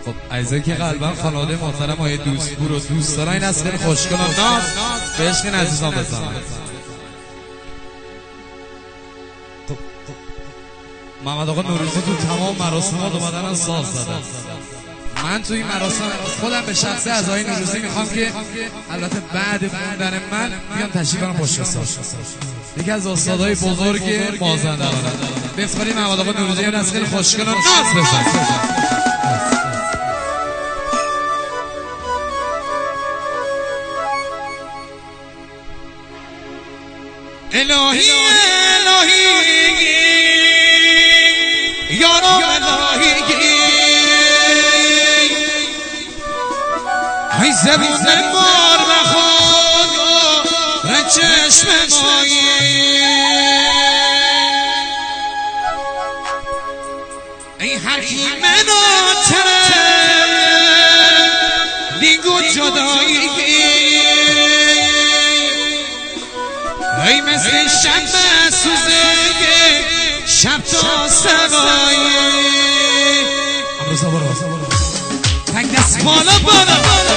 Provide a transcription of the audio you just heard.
خب عزیزایی که قلبا خانواده محترم های دوستپور و دوستدارای این از خیلی خوشگل و ناز به عشق این عزیزان بزنن. خب محمد آقا نوروزی تو تمام مراسمات اومدن از ساز زدن. من توی این مراسم خودم به شخص اعضای نوروزی میخوام که البته بعد خوندن من بیان تشریف برم پشت ساز. یکی از استادای بزرگ مازندران بسپاریم محمد آقا نوروزی از خیلی خوشگل و ناز بزن. الهی الهی یارو الهی ای زبون مار بخواد و چشم مایی ای حکیم ناتره دیگو جدایی ای مثل شب سوزه شب تا سوایی تک دست بالا بالا